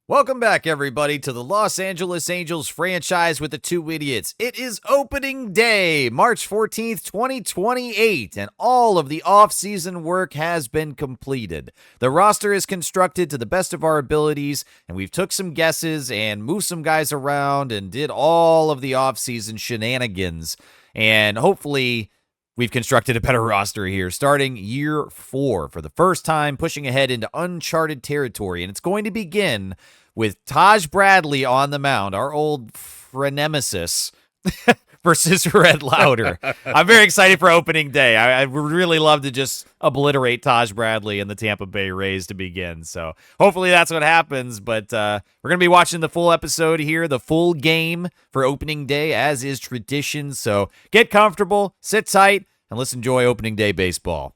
Welcome back, everybody, to the Los Angeles Angels franchise with the two idiots. It is opening day, March 14th, 2028, and all of the off-season work has been completed. The roster is constructed to the best of our abilities, and we've took some guesses and moved some guys around and did all of the off-season shenanigans. And hopefully we've constructed a better roster here, starting year 4 for the first time, pushing ahead into uncharted territory. And it's going to begin with Taj Bradley on the mound, our old frenemesis, versus Red Lauter. I'm very excited for opening day. I would really love to just obliterate Taj Bradley and the Tampa Bay Rays to begin. So hopefully that's what happens. But we're going to be watching the full episode here, the full game for opening day, as is tradition. So get comfortable, sit tight, and let's enjoy opening day baseball.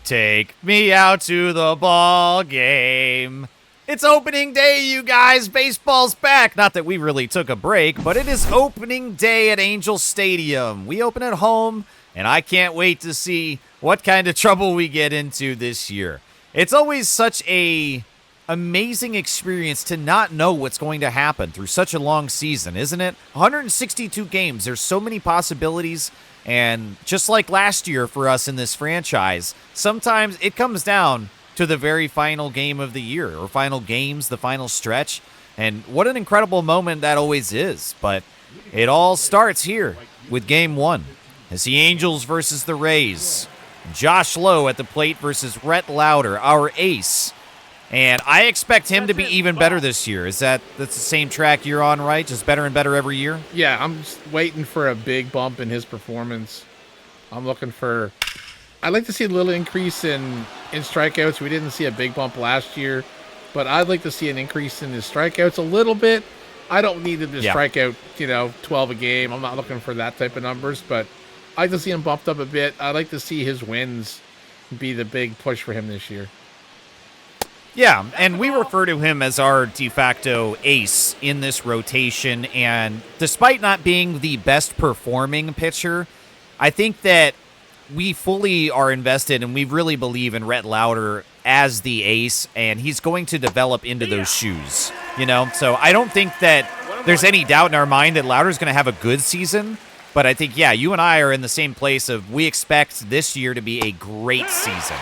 Take me out to the ball game. It's opening day, you guys. Baseball's back. Not that we really took a break, but it is opening day at Angel Stadium. We open at home, and I can't wait to see what kind of trouble we get into this year. It's always such a amazing experience to not know what's going to happen through such a long season, isn't it? 162 games. There's so many possibilities. And just like last year for us in this franchise, sometimes it comes down to the very final game of the year, or final games, the final stretch. And what an incredible moment that always is. But it all starts here with game 1. It's the Angels versus the Rays. Josh Lowe at the plate versus Rhett Lauter, our ace. And I expect him to be even better this year. That's the same track you're on, right? Just better and better every year? Yeah, I'm just waiting for a big bump in his performance. I'd like to see a little increase in strikeouts. We didn't see a big bump last year, but I'd like to see an increase in his strikeouts a little bit. I don't need him to strike out, 12 a game. I'm not looking for that type of numbers, but I'd like to see him bumped up a bit. I'd like to see his wins be the big push for him this year. Yeah, and we refer to him as our de facto ace in this rotation, and despite not being the best performing pitcher, I think that we fully are invested and we really believe in Rhett Lauter as the ace, and he's going to develop into those shoes, So I don't think that there's any doubt in our mind that Lauter's going to have a good season, but I think, you and I are in the same place of we expect this year to be a great season.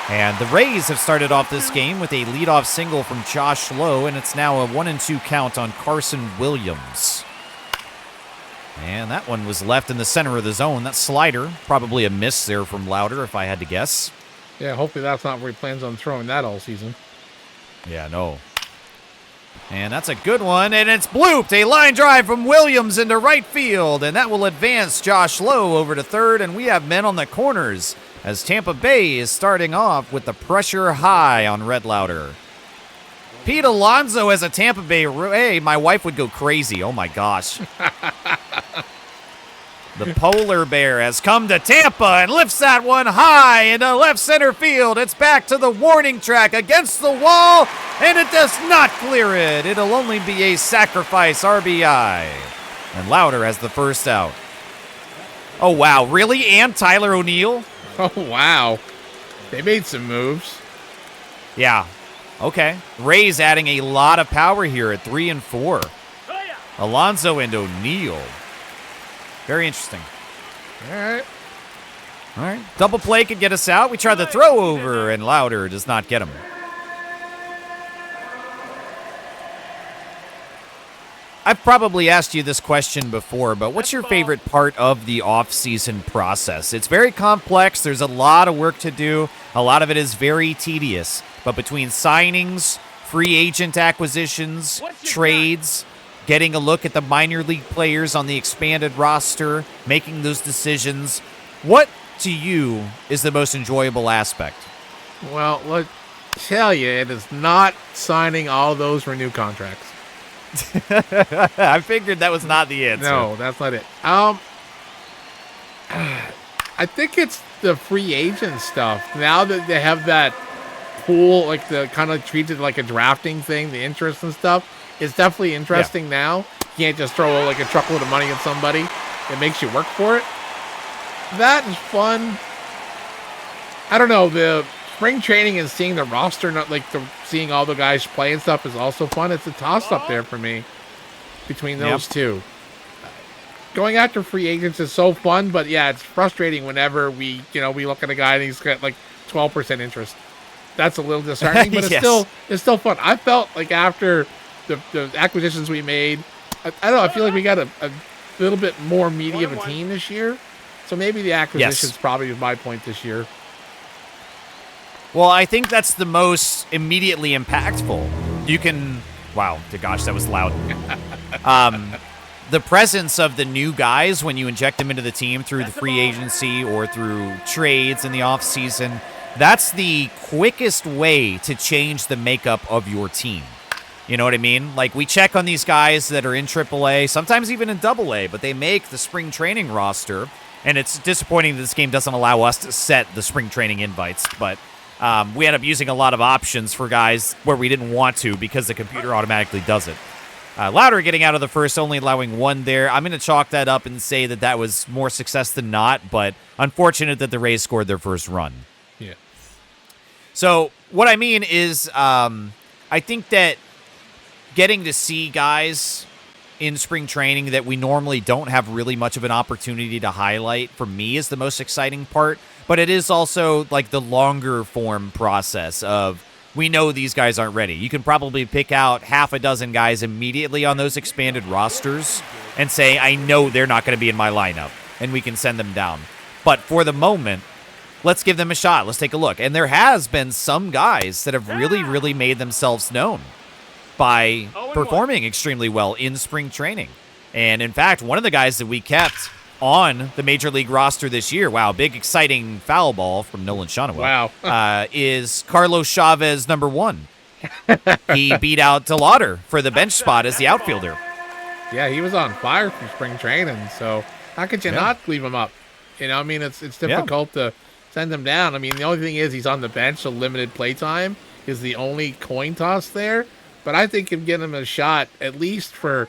And the Rays have started off this game with a leadoff single from Josh Lowe, and it's now a 1-2 count on Carson Williams. And that one was left in the center of the zone. That slider, probably a miss there from Lauter, if I had to guess. Yeah, hopefully that's not where he plans on throwing that all season. Yeah, no. And that's a good one, and it's blooped. A line drive from Williams into right field, and that will advance Josh Lowe over to third, and we have men on the corners as Tampa Bay is starting off with the pressure high on Rhett Lauter. Pete Alonso as a Tampa Bay Ray. My wife would go crazy. Oh, my gosh. The polar bear has come to Tampa and lifts that one high into left center field. It's back to the warning track against the wall, and it does not clear it. It'll only be a sacrifice RBI. And Lauter has the first out. Oh, wow. Really? And Tyler O'Neill? Oh, wow. They made some moves. Yeah. Okay. Rays adding a lot of power here at 3 and 4. Alonso and O'Neill. Very interesting. All right. Double play could get us out. We tried the throw over, and Lauter does not get him. I've probably asked you this question before, but what's your favorite part of the off-season process? It's very complex. There's a lot of work to do. A lot of it is very tedious. But between signings, free agent acquisitions, trades, getting a look at the minor league players on the expanded roster, making those decisions, what to you is the most enjoyable aspect? Well, let me tell you, it is not signing all those for new contracts. I figured that was not the answer. No, that's not it. I think it's the free agent stuff. Now that they have that pool, like the kind of treated like a drafting thing, the interest and stuff, it's definitely interesting now. You can't just throw like a truckload of money at somebody. It makes you work for it. That is fun. I don't know. The spring training and seeing the roster, not like seeing all the guys play and stuff, is also fun. It's a toss up there for me between those two. Going after free agents is so fun, but yeah, it's frustrating whenever we look at a guy and he's got like 12% interest. That's a little disheartening, but it's still fun. I felt like after the acquisitions we made, I don't know. I feel like we got a little bit more meaty of a team this year. So maybe the acquisitions probably is my point this year. Well, I think that's the most immediately impactful. You can, wow, gosh, that was loud. The presence of the new guys when you inject them into the team through the free agency or through trades in the offseason, that's the quickest way to change the makeup of your team. You know what I mean? Like, we check on these guys that are in AAA, sometimes even in AA, but they make the spring training roster, and it's disappointing that this game doesn't allow us to set the spring training invites, but we end up using a lot of options for guys where we didn't want to because the computer automatically does it. Louder getting out of the first, only allowing one there. I'm going to chalk that up and say that was more success than not, but unfortunate that the Rays scored their first run. Yeah. So what I mean is I think that getting to see guys in spring training that we normally don't have really much of an opportunity to highlight, for me, is the most exciting part. But it is also like the longer form process of, we know these guys aren't ready. You can probably pick out half a dozen guys immediately on those expanded rosters and say, I know they're not going to be in my lineup, and we can send them down. But for the moment, let's give them a shot. Let's take a look. And there has been some guys that have really, really made themselves known by performing extremely well in spring training. And in fact, one of the guys that we kept on the Major League roster this year, wow, big exciting foul ball from Nolan Shawanoa, is Carlos Chavez, number 1. He beat out DeLauder for the bench spot as the outfielder. Yeah, he was on fire from spring training, so how could you not leave him up? You know, I mean, it's difficult to send him down. I mean, the only thing is he's on the bench, so limited play time is the only coin toss there. But I think if getting him a shot, at least for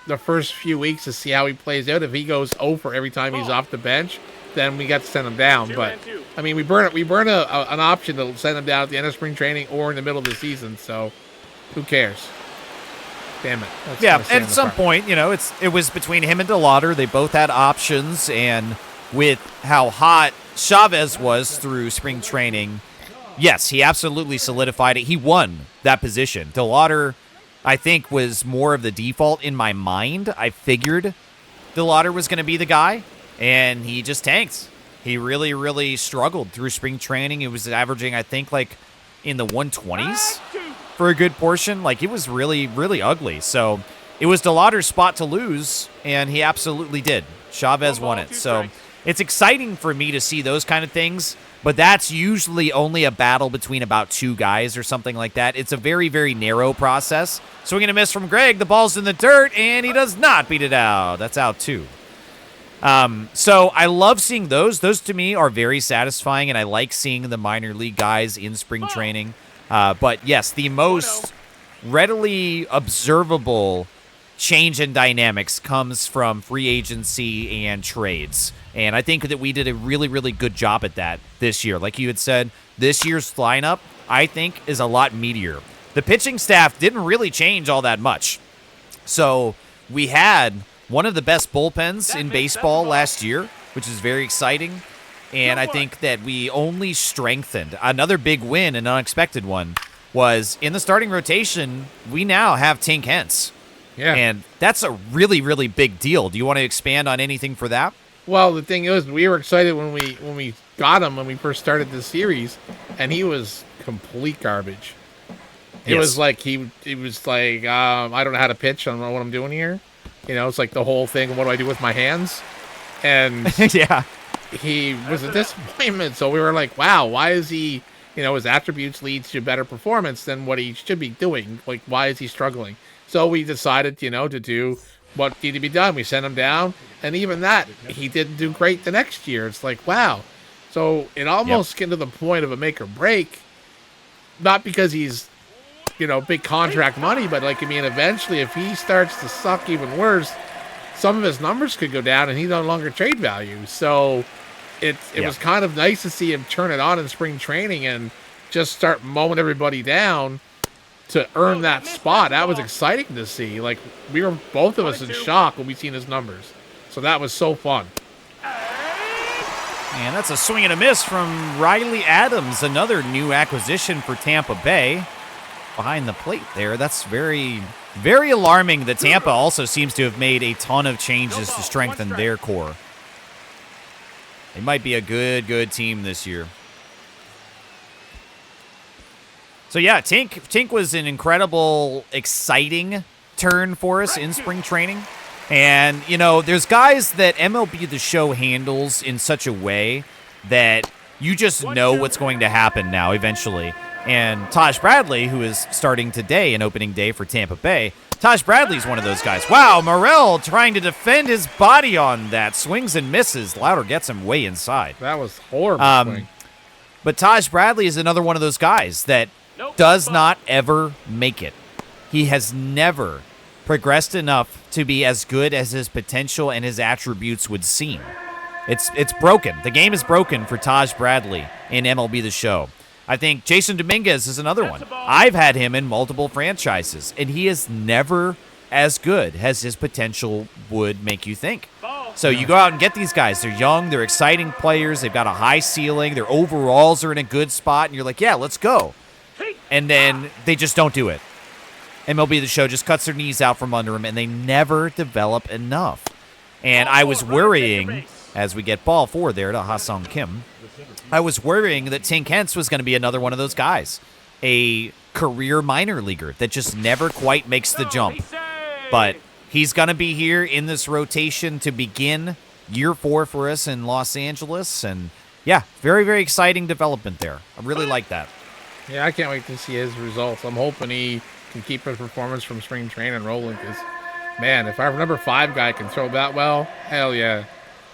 the first few weeks, to see how he plays out. If he goes over every time he's off the bench, then we got to send him down. But I mean, we burn an option to send him down at the end of spring training or in the middle of the season. So who cares? Damn it. Yeah, and at some point, it was between him and DeLauder. They both had options, and with how hot Chavez was through spring training, yes, he absolutely solidified it. He won that position. DeLauder, I think, was more of the default in my mind. I figured DeLauder was going to be the guy, and he just tanked. He really, really struggled through spring training. It was averaging, I think, like in the 120s for a good portion. Like, it was really, really ugly. So it was DeLauder's spot to lose, and he absolutely did. Chavez won it. So it's exciting for me to see those kind of things, but that's usually only a battle between about 2 guys or something like that. It's a very, very narrow process. Swing and a miss from Greg. The ball's in the dirt, and he does not beat it out. That's out 2. So I love seeing those. Those, to me, are very satisfying, and I like seeing the minor league guys in spring training. But, yes, the most readily observable change in dynamics comes from free agency and trades. And I think that we did a really, really good job at that this year. Like you had said, this year's lineup, I think, is a lot meatier. The pitching staff didn't really change all that much. So we had one of the best bullpens in baseball last year, which is very exciting. And I think that we only strengthened. Another big win, an unexpected one, was in the starting rotation, we now have Tink Hence. Yeah. And that's a really, really big deal. Do you want to expand on anything for that? Well, the thing is, we were excited when we got him when we first started the series, and he was complete garbage. It was like he was like, I don't know how to pitch. I don't know what I'm doing here. It's like the whole thing. What do I do with my hands? And yeah, he was a disappointment. So we were like, wow, why is he? His attributes leads to better performance than what he should be doing. Like, why is he struggling? So we decided, to do what needed to be done. We sent him down, and even that, he didn't do great the next year. It's like, wow. So it almost came to the point of a make or break, not because he's, big contract money, but eventually if he starts to suck even worse, some of his numbers could go down and he's no longer trade value. So it was kind of nice to see him turn it on in spring training and just start mowing everybody down to earn that spot. That was exciting to see. Like, we were both of us in shock when we seen his numbers. So that was so fun. And that's a swing and a miss from Riley Adams, another new acquisition for Tampa Bay. Behind the plate there. That's very, very alarming that Tampa also seems to have made a ton of changes to strengthen their core. They might be a good team this year. So yeah, Tink was an incredible, exciting turn for us in spring training. And, you know, there's guys that MLB The Show handles in such a way that you just know what's going to happen now eventually. And Taj Bradley, who is starting today in opening day for Tampa Bay, Taj Bradley's one of those guys. Wow, Morel trying to defend his body on that. Swings and misses. Louder gets him way inside. That was horrible swing. But Taj Bradley is another one of those guys that does not ever make it. He has never progressed enough to be as good as his potential and his attributes would seem. It's broken. The game is broken for Taj Bradley in MLB The Show. I think Jason Dominguez is another one. I've had him in multiple franchises, and he is never as good as his potential would make you think. So you go out and get these guys. They're young. They're exciting players. They've got a high ceiling. Their overalls are in a good spot, and you're like, yeah, let's go. And then they just don't do it. MLB The Show just cuts their knees out from under them, and they never develop enough. And I was worrying, as we get ball four there to Ha-Sung Kim, I was worrying that Tink Hence was going to be another one of those guys, a career minor leaguer that just never quite makes the jump. But he's going to be here in this rotation to begin year 4 for us in Los Angeles. And, yeah, very, very exciting development there. I really like that. Yeah, I can't wait to see his results. I'm hoping he can keep his performance from spring training rolling because, man, if our number 5 guy can throw that well, hell yeah,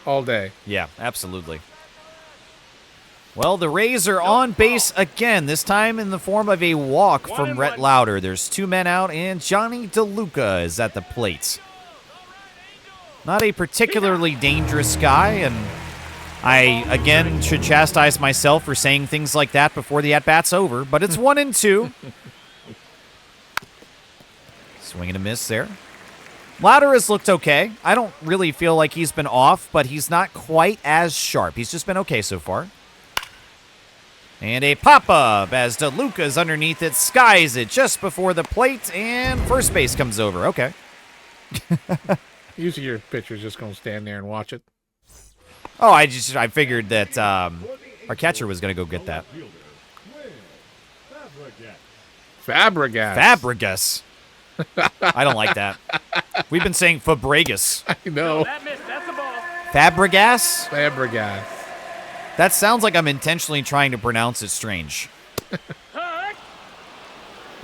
all day. Yeah, absolutely. Well, the Rays are on base again, this time in the form of a walk from Rhett Lauder. There's 2 men out, and Johnny DeLuca is at the plate. Not a particularly dangerous guy, and I, again, should chastise myself for saying things like that before the at-bat's over, but it's 1-2. Swing and a miss there. Lauder has looked okay. I don't really feel like he's been off, but he's not quite as sharp. He's just been okay so far. And a pop-up as DeLuca's underneath it, skies it just before the plate, and first base comes over. Okay. Usually your pitcher's just going to stand there and watch it. Oh, I figured that our catcher was going to go get that. Fabregas. I don't like that. We've been saying Fabregas. I know. Fabregas? That sounds like I'm intentionally trying to pronounce it strange.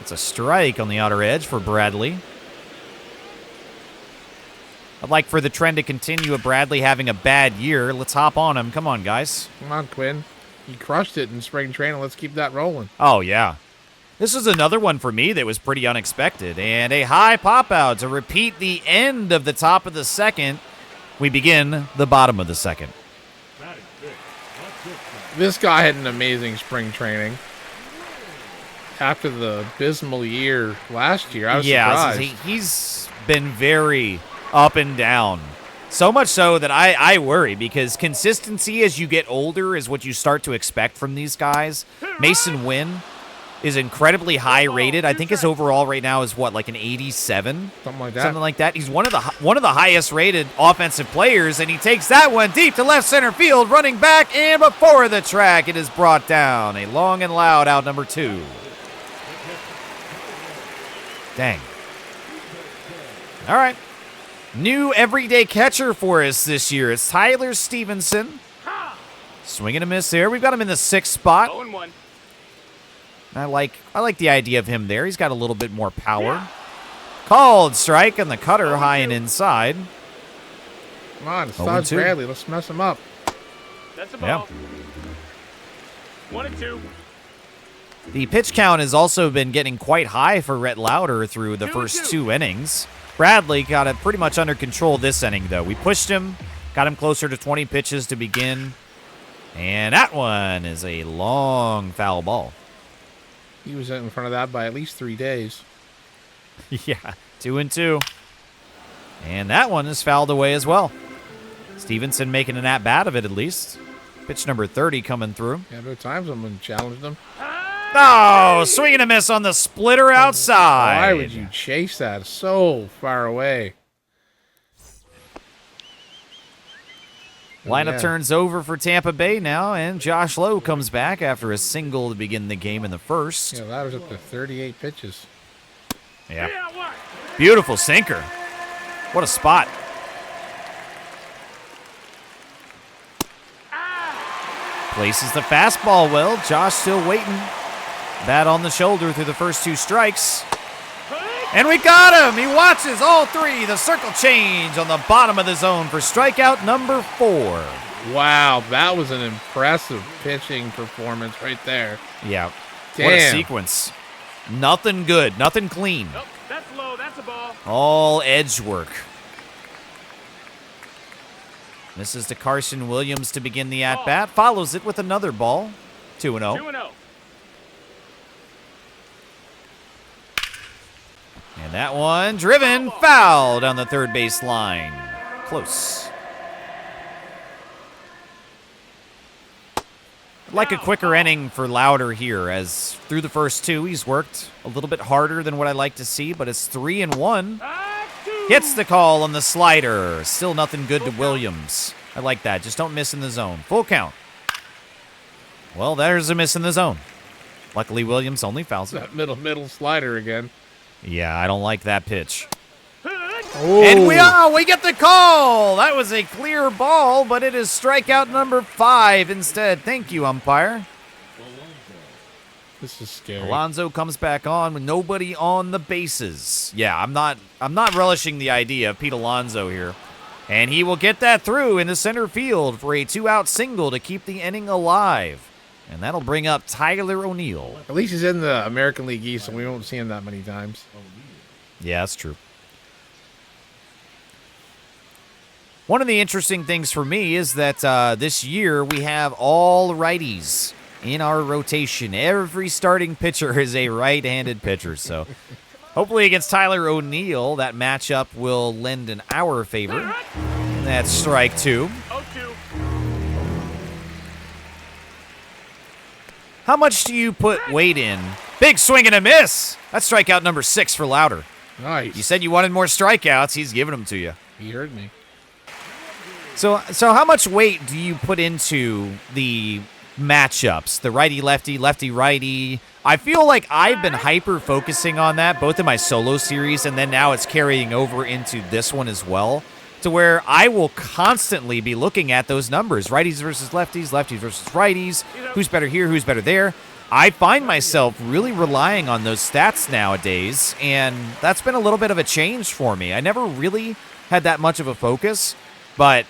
It's a strike on the outer edge for Bradley. I'd like for the trend to continue of Bradley having a bad year. Let's hop on him. Come on, guys. Come on, Quinn. He crushed it in spring training. Let's keep that rolling. Oh, yeah. This is another one for me that was pretty unexpected. And a high pop-out to repeat the end of the top of the second. We begin the bottom of the second. This guy had an amazing spring training. After the abysmal year last year, I was surprised. He's been very up and down. So much so that I worry because consistency as you get older is what you start to expect from these guys. Mason Wynn is incredibly high rated. I think his overall right now is what, like an 87? Something like that. Something like that. He's one of the highest rated offensive players, and he takes that one deep to left center field, running back, and before the track, it is brought down. A long and loud out number 2. Dang. All right. New everyday catcher for us this year. It's Tyler Stevenson. Swing and a miss there. We've got him in the 6th spot. 0-1. I like the idea of him there. He's got a little bit more power. Called strike on the cutter, high and inside. Come on, it's Todd Bradley. Let's mess him up. That's the ball. 1-2. The pitch count has also been getting quite high for Rhett Lauder through the first 2 innings. Bradley got it pretty much under control this inning, though. We pushed him, got him closer to 20 pitches to begin. And that one is a long foul ball. He was in front of that by at least 3 days. Yeah, 2-2. And that one is fouled away as well. Stevenson making an at-bat of it at least. Pitch number 30 coming through. Yeah, there are times I'm going to challenge them. Oh, swing and a miss on the splitter outside. Why would you chase that so far away? Lineup Yeah. turns over for Tampa Bay now, and Josh Lowe comes back after a single to begin the game in the first. Yeah, that was up to 38 pitches. Yeah. Beautiful sinker. What a spot. Places the fastball well. Josh still waiting. Bat on the shoulder through the first 2 strikes. And we got him. He watches all 3. The circle change on the bottom of the zone for strikeout number 4. Wow, that was an impressive pitching performance right there. Yeah. Damn. What a sequence. Nothing good. Nothing clean. Nope, that's low. That's a ball. All edge work. Misses to Carson Williams to begin the at-bat. Follows it with another ball. 2-0. 2-0. And that one driven foul down the third base line. Close. I'd like a quicker inning for Louder here, as through the first 2, he's worked a little bit harder than what I like to see, but it's 3-1. Hits the call on the slider. Still nothing good to Williams. I like that. Just don't miss in the zone. Full count. Well, there's a miss in the zone. Luckily, Williams only fouls it. That middle slider again. Yeah, I don't like that pitch. Oh. And we get the call. That was a clear ball, but it is strikeout number 5 instead. Thank you, umpire. This is scary. Alonso comes back on with nobody on the bases. Yeah, I'm not relishing the idea of Pete Alonso here. And he will get that through into center field for a 2-out single to keep the inning alive. And that'll bring up Tyler O'Neill. At least he's in the American League East, and we won't see him that many times. Yeah, that's true. One of the interesting things for me is that this year we have all righties in our rotation. Every starting pitcher is a right-handed pitcher. So hopefully against Tyler O'Neill, that matchup will lend in our favor. That's strike 2. 0-2. How much do you put weight in? Big swing and a miss. That's strikeout number 6 for Louder. Nice. You said you wanted more strikeouts. He's giving them to you. He heard me. So how much weight do you put into the matchups? The righty-lefty, lefty-righty? I feel like I've been hyper-focusing on that, both in my solo series, and then now it's carrying over into this one as well, to where I will constantly be looking at those numbers. Righties versus lefties, lefties versus righties. Who's better here? Who's better there? I find myself really relying on those stats nowadays, and that's been a little bit of a change for me. I never really had that much of a focus, but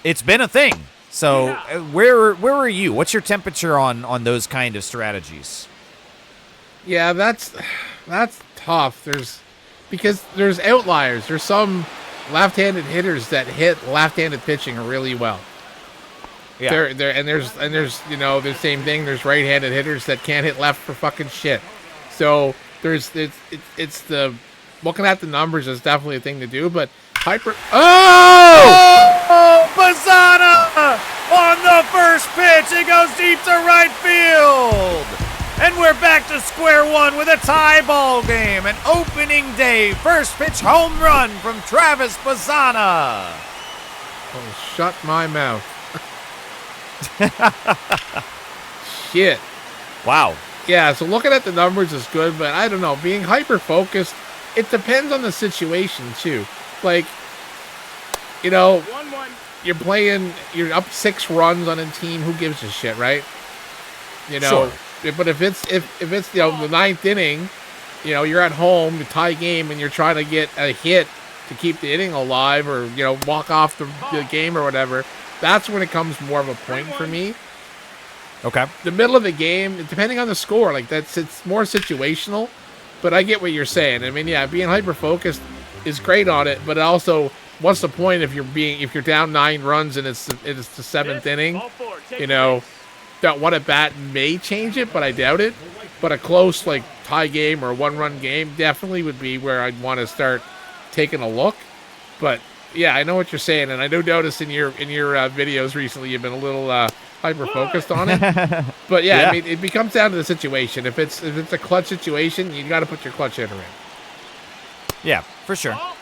it's been a thing. So where are you? What's your temperature on those kind of strategies? Yeah, that's tough. Because there's outliers. There's some left-handed hitters that hit left-handed pitching really well. Yeah. There's the same thing. There's right-handed hitters that can't hit left for fucking shit. So it's the looking at the numbers is definitely a thing to do, but Bazzana on the first pitch. It goes deep to right field. And we're back to square one with a tie ball game. An opening day first pitch home run from Travis Bazzana. Oh, shut my mouth. Shit. Wow. Yeah, so looking at the numbers is good, but I don't know. Being hyper-focused, it depends on the situation, too. Like, 1-1. you're up 6 runs on a team, who gives a shit, right? Sure. But if it's the ninth inning, you're at home, the tie game, and you're trying to get a hit to keep the inning alive, or walk off the game or whatever, that's when it comes more of a point for me. Okay. The middle of the game, depending on the score, it's more situational. But I get what you're saying. I mean, yeah, being hyper focused is great on it, but also what's the point if you're down 9 runs and it's the 7th inning? Ball 4. Take You know, base. that one at bat may change it, but I doubt it. But a close like tie game or a 1-run game definitely would be where I'd want to start taking a look. But yeah, I know what you're saying, and I do notice in your videos recently you've been a little hyper focused on it. But yeah, Yeah. I mean, it becomes down to the situation. If it's a clutch situation, you got to put your clutch hitter in. Yeah, for sure. Ball.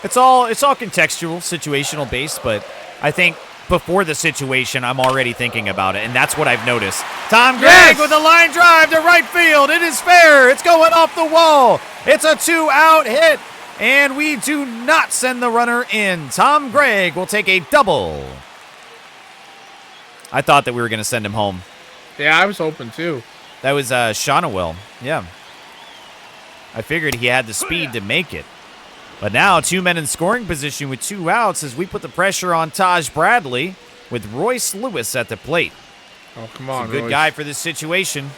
It's all contextual, situational based, but I think before the situation, I'm already thinking about it, and that's what I've noticed. Tom Gregg Yes! with a line drive to right field. It is fair. It's going off the wall. It's a 2-out hit, and we do not send the runner in. Tom Gregg will take a double. I thought that we were going to send him home. Yeah, I was hoping too. That was Shonawell. Yeah. I figured he had the speed to make it. But now 2 men in scoring position with 2 outs as we put the pressure on Taj Bradley with Royce Lewis at the plate. Oh, come He's on, a good Royce. guy for this situation.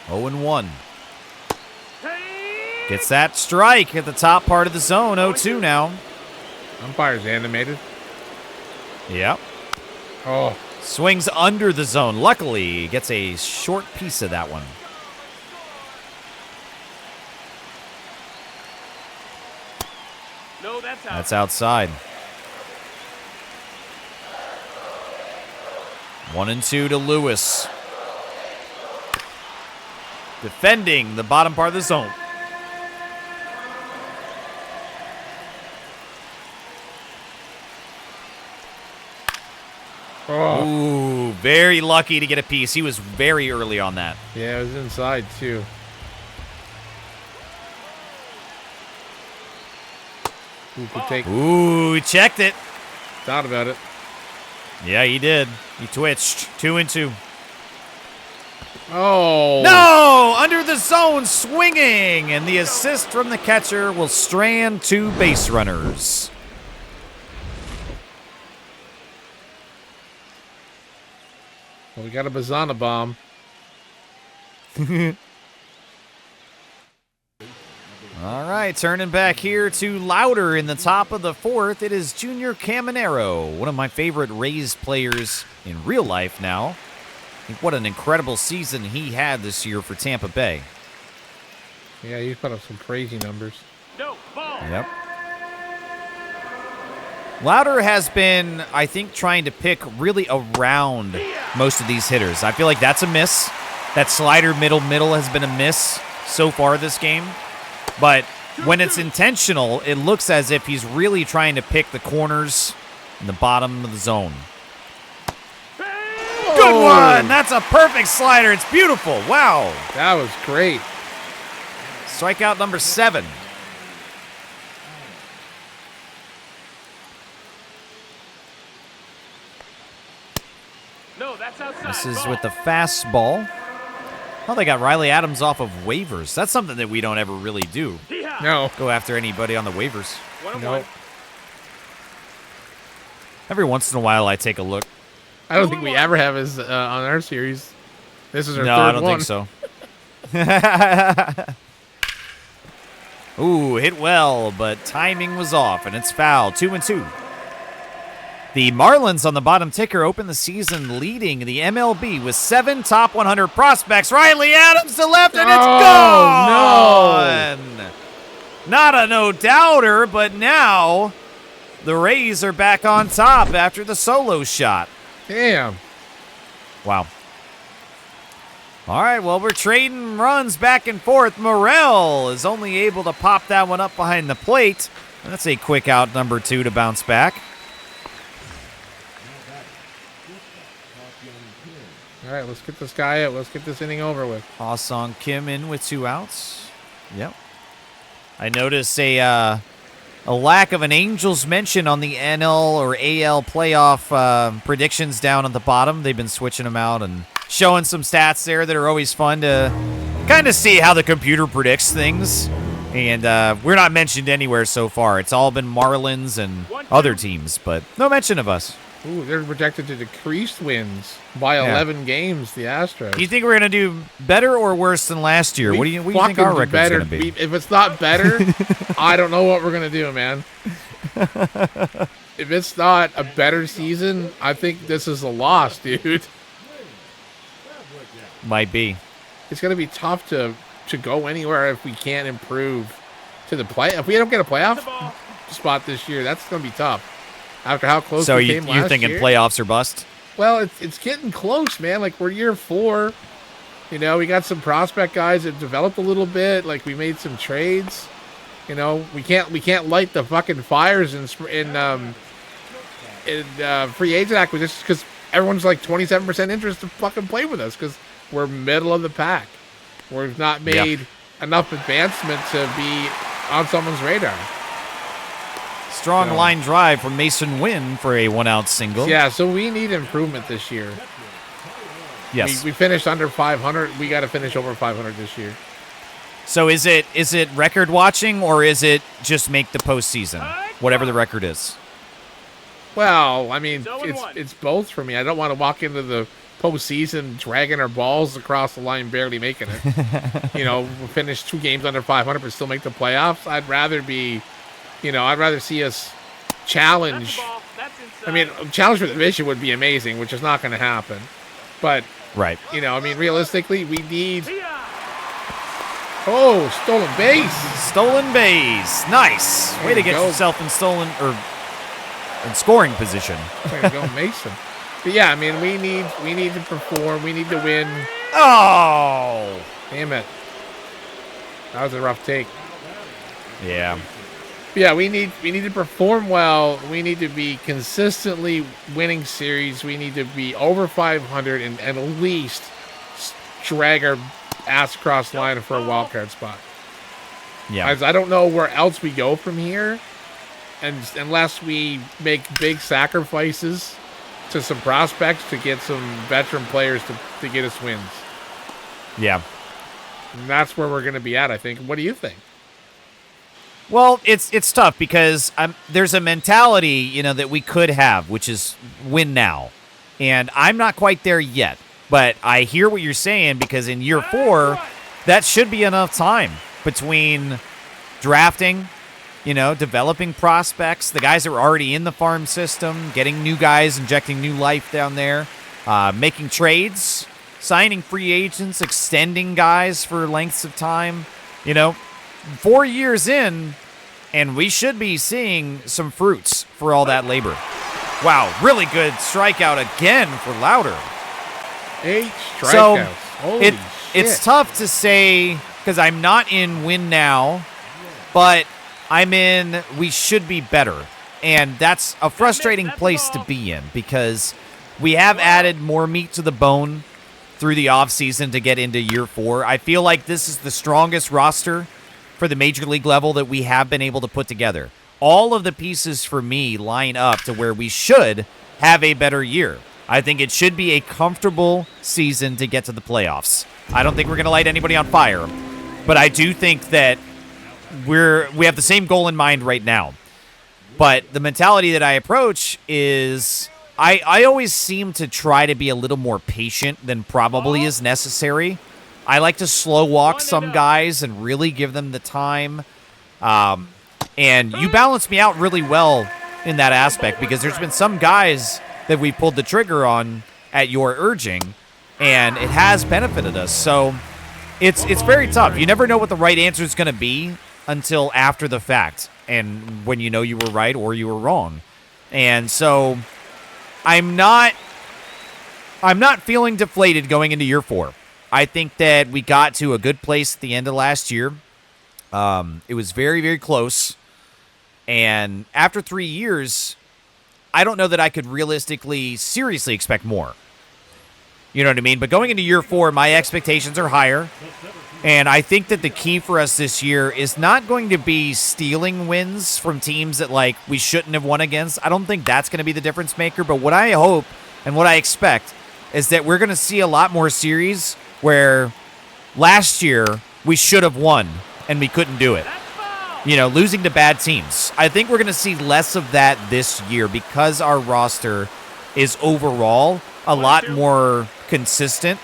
0-1. Gets that strike at the top part of the zone. 0-2 now. Umpire's animated. Yep. Oh, Swings under the zone. Luckily, he gets a short piece of that one. No, that's out. That's outside. 1-2 to Lewis. Defending the bottom part of the zone. oh. Ooh, very lucky to get a piece. He was very early on that. Yeah, it was inside too. Who could take Ooh, he checked it. thought about it? Yeah, he did. He twitched. 2-2. Oh No! Under the zone, swinging. And the assist from the catcher will strand 2 base runners. Well, we got a Bazana bomb. All right, turning back here to Louder in the top of the 4th. It is Junior Caminero, one of my favorite Rays players in real life now. I think what an incredible season he had this year for Tampa Bay. Yeah, he's put up some crazy numbers. No, ball. Yep. Louder has been, I think, trying to pick really around most of these hitters. I feel like that's a miss. That slider middle has been a miss so far this game. But when it's intentional, it looks as if he's really trying to pick the corners in the bottom of the zone. Good one! That's a perfect slider. It's beautiful. Wow. That was great. Strikeout number 7. No, that's outside. This is Ball. with the fastball. Oh, they got Riley Adams off of waivers. That's something that we don't ever really do. Hee-haw. No, Go after anybody on the waivers. 1-1. no. Every once in a while, I take a look. I don't think we ever have his on our series. This is our No, third I don't one. think so. Ooh, hit well, but timing was off, and it's foul. 2-2. The Marlins on the bottom ticker open the season leading the MLB with 7 top 100 prospects. Riley Adams to left, and it's Oh, gone! Not a no-doubter, but now the Rays are back on top after the solo shot. Damn. Wow. All right, well, we're trading runs back and forth. Morel is only able to pop that one up behind the plate. That's a quick out number 2 to bounce back. All right, let's get this guy out. Let's get this inning over with. Ah-Song Kim in with 2 outs. Yep. I notice a lack of an Angels mention on the NL or AL playoff predictions down at the bottom. They've been switching them out and showing some stats there that are always fun to kind of see how the computer predicts things. And we're not mentioned anywhere so far. It's all been Marlins and other teams, but no mention of us. Ooh, they're projected to decrease wins by 11 games, the Astros. Do you think we're going to do better or worse than last year? What do you think our record's going to be? If it's not better, I don't know what we're going to do, man. If it's not a better season, I think this is a loss, dude. Might be. It's going to be tough to go anywhere if we can't improve to the play. If we don't get a playoff spot this year, that's going to be tough. After how close we came last year. So you're thinking playoffs or bust? Well, it's getting close, man. Like, we're year 4. You know, we got some prospect guys that developed a little bit. Like, we made some trades. You know, we can't light the fucking fires in free agent acquisitions because everyone's like 27% interest to fucking play with us because we're middle of the pack. We've not made enough advancement to be on someone's radar. Strong line drive from Mason Wynn for a 1-out single. Yeah, so we need improvement this year. Yes. We finished under 500. We got to finish over 500 this year. So is it record watching or is it just make the postseason, whatever the record is? Well, I mean, it's both for me. I don't want to walk into the postseason dragging our balls across the line, barely making it. You know, we'll finish 2 games under 500 but still make the playoffs. I'd rather see us challenge. I mean, challenge for the division would be amazing, which is not going to happen. But, right. You know, I mean, realistically, we need... Oh, stolen base. Stolen base. Nice. Way to get yourself in scoring position. Way to go, Mason. But yeah, I mean, we need to perform. We need to win. Oh. Damn it. That was a rough take. Yeah. But yeah, we need to perform well. We need to be consistently winning series. We need to be over 500 and at least drag our ass across the line for a wild card spot. Yeah. As I don't know where else we go from here, and unless we make big sacrifices to some prospects to get some veteran players to get us wins. Yeah. And that's where we're going to be at, I think. What do you think? Well, it's tough because there's a mentality, that we could have, which is win now. And I'm not quite there yet. But I hear what you're saying because in year 4, that should be enough time between drafting, developing prospects, the guys that are already in the farm system, getting new guys, injecting new life down there, making trades, signing free agents, extending guys for lengths of time. 4 years in, and we should be seeing some fruits for all that labor. Wow, really good strikeout again for Louder. 8 strikeouts. So it's tough to say because I'm not in win now, but I'm in we should be better. And that's a frustrating place to be in because we have added more meat to the bone through the offseason to get into year 4. I feel like this is the strongest roster for the major league level that we have been able to put together. All of the pieces for me line up to where we should have a better year. I think it should be a comfortable season to get to the playoffs. I don't think we're going to light anybody on fire, but I do think that we have the same goal in mind right now. But the mentality that I approach is I always seem to try to be a little more patient than probably is necessary. I like to slow walk some guys and really give them the time. And you balance me out really well in that aspect because there's been some guys that we pulled the trigger on at your urging, and it has benefited us. So it's very tough. You never know what the right answer is going to be until after the fact and when you know you were right or you were wrong. And so I'm not feeling deflated going into year 4. I think that we got to a good place at the end of last year. It was very, very close. And after 3 years, I don't know that I could realistically, seriously expect more. You know what I mean? But going into year 4, my expectations are higher. And I think that the key for us this year is not going to be stealing wins from teams that, we shouldn't have won against. I don't think that's going to be the difference maker. But what I hope and what I expect is that we're going to see a lot more series where last year we should have won and we couldn't do it. Losing to bad teams. I think we're going to see less of that this year because our roster is overall a lot more consistent,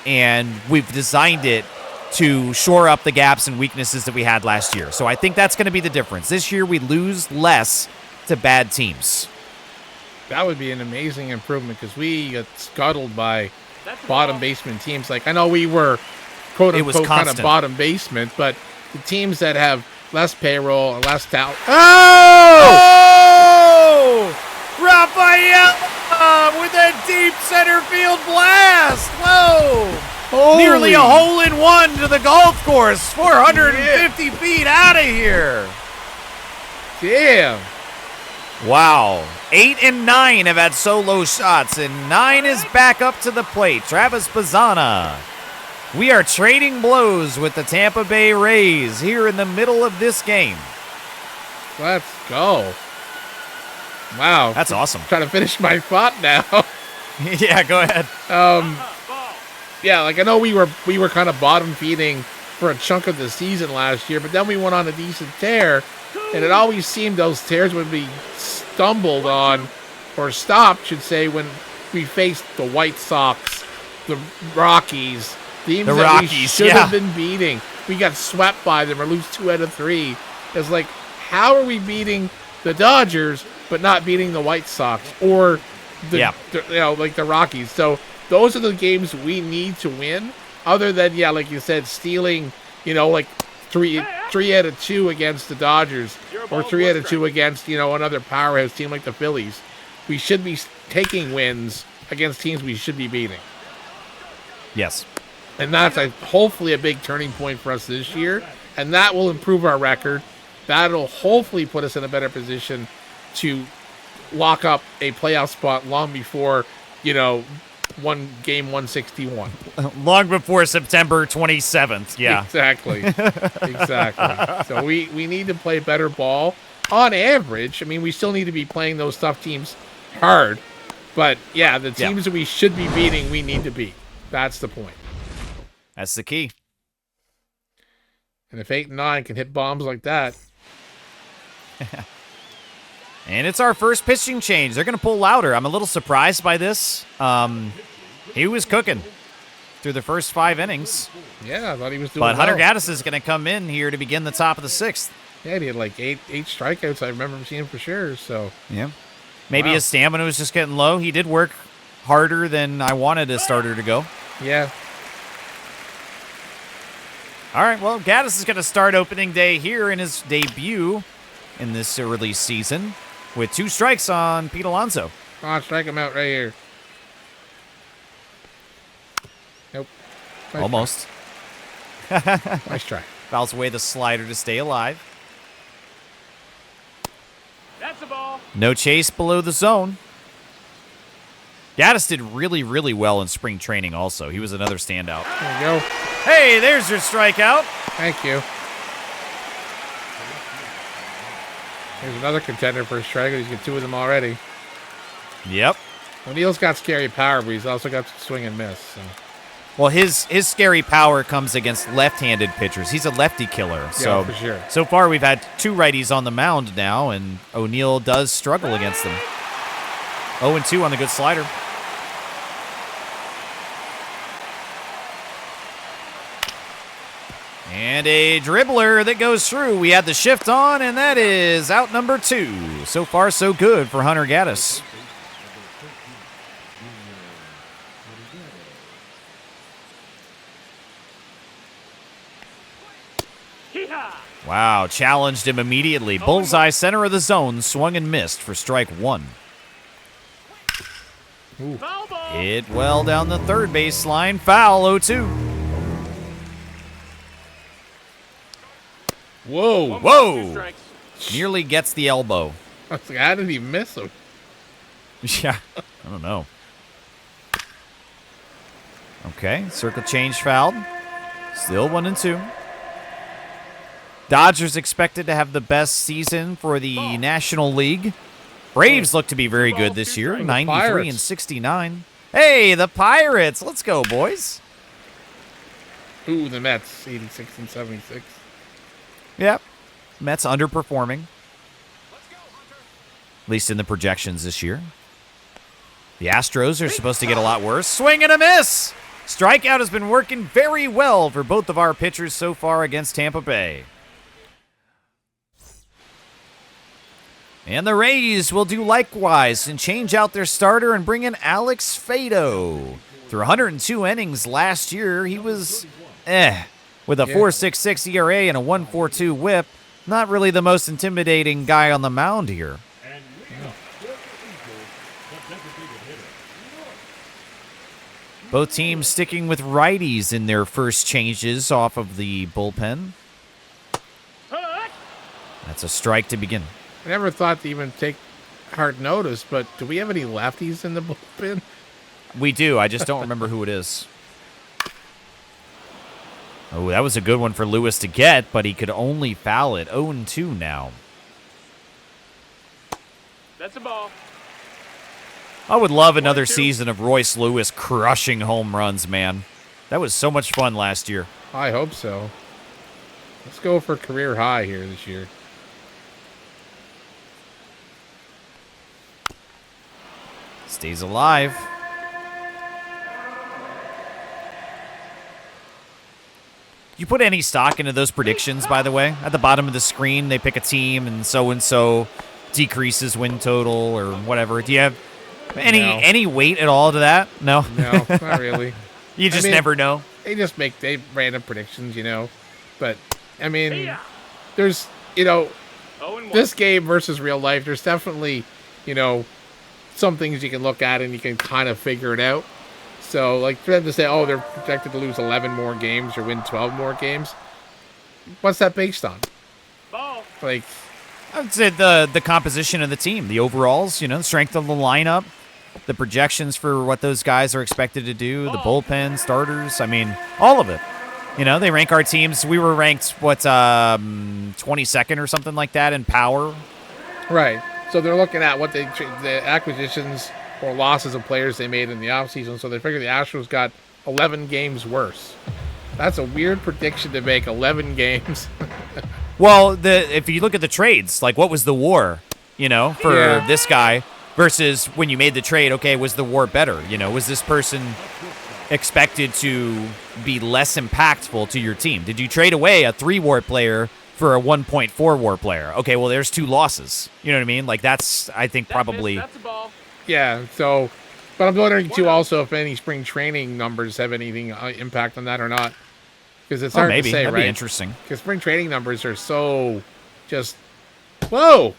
and we've designed it to shore up the gaps and weaknesses that we had last year. So I think that's going to be the difference. This year we lose less to bad teams. That would be an amazing improvement because we got scuttled by bottom basement teams. Like, I know we were quote unquote kind of bottom basement, but the teams that have less payroll and less talent. Oh! Rafael with a deep center field blast. Whoa! Nearly a hole-in-one to the golf course. 450 feet out of here. Damn. Wow. 8 and 9 have had solo shots, and 9 is back up to the plate. Travis Bazzana. We are trading blows with the Tampa Bay Rays here in the middle of this game. Let's go. Wow. That's awesome. I'm trying to finish my thought now. Yeah, go ahead. Yeah, like I know we were kind of bottom feeding for a chunk of the season last year, but then we went on a decent tear, and it always seemed those tears would be stumbled on, or stopped, should say, when we faced the White Sox, the Rockies, teams that we should have been beating. We got swept by them or lose 2 out of 3. It's like, how are we beating the Dodgers but not beating the White Sox or the like the Rockies? So those are the games we need to win. Other than, like you said, stealing, like three out of 2 against the Dodgers or 3 out of 2 against, another powerhouse team like the Phillies. We should be taking wins against teams we should be beating. Yes. And that's hopefully a big turning point for us this year. And that will improve our record. That'll hopefully put us in a better position to lock up a playoff spot long before, game 161. Long before September 27th. Yeah. Exactly. Exactly. So we need to play better ball on average. I mean, we still need to be playing those tough teams hard. But, the teams that we should be beating, we need to beat. That's the point. That's the key. And if 8 and 9 can hit bombs like that. And it's our first pitching change. They're going to pull louder. I'm a little surprised by this. He was cooking through the first 5 innings. Yeah, I thought he was doing But well. Hunter Gaddis is going to come in here to begin the top of the 6th. Yeah, he had like eight strikeouts. I remember him seeing for sure. So yeah, maybe his stamina was just getting low. He did work harder than I wanted a starter to go. Yeah. All right, well, Gaddis is going to start opening day here in his debut in this early season with 2 strikes on Pete Alonso. Oh, strike him out right here. Nope. Nice Almost. Try. Nice try. Fouls away the slider to stay alive. That's a ball. No chase below the zone. Gaddis did really, really well in spring training also. He was another standout. There you go. Hey, there's your strikeout. Thank you. Here's another contender for a strikeout. He's got 2 of them already. Yep. O'Neal's got scary power, but he's also got swing and miss. So. Well, his scary power comes against left-handed pitchers. He's a lefty killer. So, for sure. So far, we've had 2 righties on the mound now, and O'Neal does struggle against them. 0-2 on the good slider. And a dribbler that goes through. We had the shift on, and that is out number 2. So far, so good for Hunter Gaddis. Wow, challenged him immediately. Bullseye, center of the zone, swung and missed for strike 1. Ooh. Hit well down the third baseline. Foul, 0-2. Whoa. Whoa. Nearly gets the elbow. I was like, how did he miss him? Yeah, I don't know. Okay, circle change fouled. Still 1-2. Dodgers expected to have the best season for the National League. Braves look to be very good this year, 93 and 69. Hey, the Pirates. Let's go, boys. Ooh, the Mets, 86 and 76. Yep. Mets underperforming. At least in the projections this year. The Astros are supposed to get a lot worse. Swing and a miss! Strikeout has been working very well for both of our pitchers so far against Tampa Bay. And the Rays will do likewise and change out their starter and bring in Alex Fado. Through 102 innings last year, he was with a 4.66 ERA and a 1.42 whip. Not really the most intimidating guy on the mound here. Both teams sticking with righties in their first changes off of the bullpen. That's a strike to begin. I never thought to even take hard notice, but do we have any lefties in the bullpen? We do. I just don't remember who it is. Oh, that was a good one for Lewis to get, but he could only foul it. 0-2 now. That's a ball. I would love another season of Royce Lewis crushing home runs, man. That was so much fun last year. I hope so. Let's go for career high here this year. Stays alive. You put any stock into those predictions, by the way? At the bottom of the screen, they pick a team and so decreases win total or whatever. Do you have any weight at all to that? No? No, not really. You just never know? They just make random predictions, But, I mean, there's, this game versus real life, there's definitely, some things you can look at and you can kind of figure it out. So, like, for them to say, they're projected to lose 11 more games or win 12 more games, what's that based on? Ball. Like, I would say the composition of the team, the overalls, the strength of the lineup, the projections for what those guys are expected to do, the bullpen, starters, I mean, all of it. They rank our teams. We were ranked, 22nd or something like that in power. Right. So they're looking at what the acquisitions or losses of players they made in the offseason. So they figure the Astros got 11 games worse. That's a weird prediction to make, 11 games. Well, if you look at the trades, like what was the WAR, for this guy versus when you made the trade, okay, was the WAR better? Was this person expected to be less impactful to your team? Did you trade away a 3 WAR player for a 1.4 WAR player? Okay, well, there's 2 losses. You know what I mean? Like, that's, I think, probably... That's a ball. Yeah, so... But I'm wondering, too, also, if any spring training numbers have anything impact on that or not. Because it's hard to say, That'd right? Be interesting. Because spring training numbers are so just... Whoa!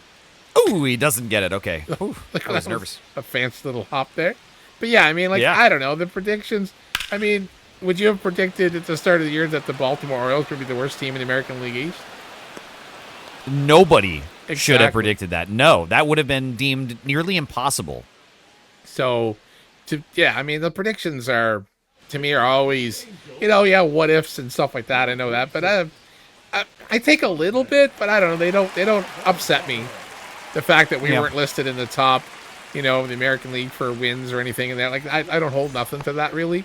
Ooh, he doesn't get it. Okay. Ooh, I was nervous. A fancy little hop there. But yeah, I mean, I don't know. The predictions... I mean, would you have predicted at the start of the year that the Baltimore Orioles would be the worst team in the American League East? Nobody should have predicted that. No, that would have been deemed nearly impossible. So, I mean, the predictions to me, are always, what ifs and stuff like that. I know that, but I take a little bit, but I don't know. They don't upset me. The fact that we weren't listed in the top, the American League for wins or anything, and that, like, I don't hold nothing to that really.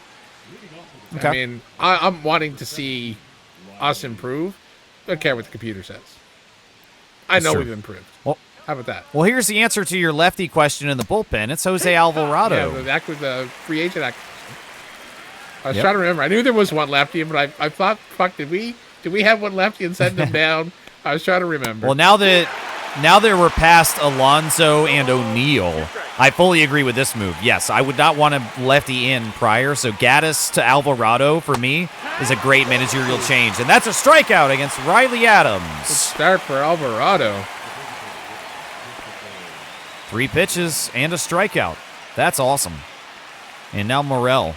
Okay. I mean, I'm wanting to see us improve. I don't care what the computer says. I know we've improved. Well, how about that? Well, here's the answer to your lefty question in the bullpen. It's Jose Alvarado. Yeah, the free agent acquisition. I was trying to remember. I knew there was one lefty, but I thought, did we have one lefty and send him down? I was trying to remember. Well, now that we're past Alonso and O'Neill, I fully agree with this move. Yes, I would not want a lefty in prior, so Gaddis to Alvarado, for me, is a great managerial change. And that's a strikeout against Riley Adams. Good start for Alvarado. 3 pitches and a strikeout. That's awesome. And now Morel,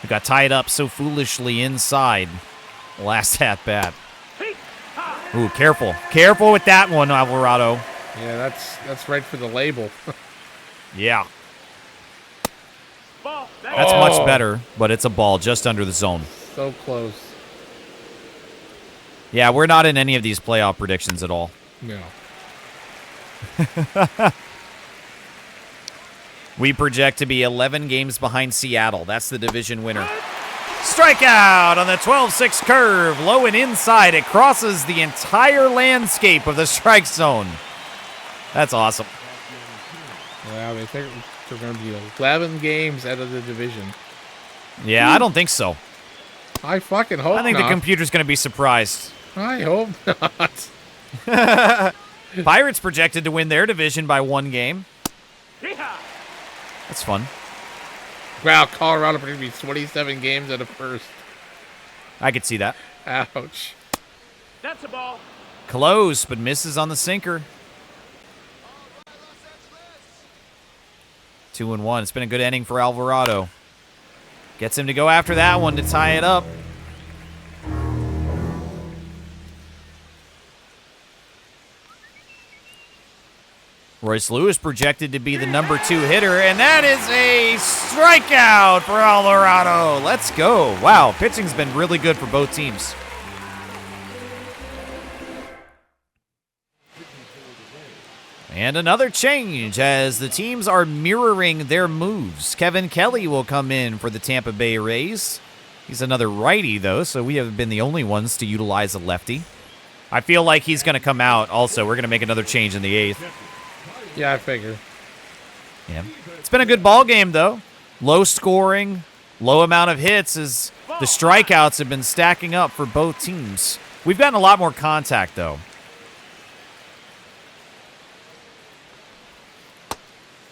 who got tied up so foolishly inside last at-bat. Ooh, careful. Careful with that one, Alvarado. Yeah, that's right for the label. Yeah. That's much better, but it's a ball just under the zone. So close. Yeah, we're not in any of these playoff predictions at all. No. We project to be 11 games behind Seattle. That's the division winner. Strikeout on the 12-6 curve. Low and inside. It crosses the entire landscape of the strike zone. That's awesome. Wow, they They're going to be 11 games out of the division. Yeah, I don't think so. I fucking hope I think not. the computer's going to be surprised. I hope not. Pirates projected to win their division by 1 game. Yeehaw! That's fun. Wow, Colorado predicted to be 27 games out of first. I could see that. Ouch. That's a ball. Close, but misses on the sinker. 2-1. It's been a good inning for Alvarado. Gets him to go after that one to tie it up. Royce Lewis projected to be the number 2 hitter, and that is a strikeout for Alvarado. Let's go. Wow, pitching's been really good for both teams. And another change as the teams are mirroring their moves. Kevin Kelly will come in for the Tampa Bay Rays. He's another righty, though, so we haven't been the only ones to utilize a lefty. I feel like he's going to come out also. We're going to make another change in the 8th. Yeah, I figure. Yeah. It's been a good ball game, though. Low scoring, low amount of hits as the strikeouts have been stacking up for both teams. We've gotten a lot more contact, though.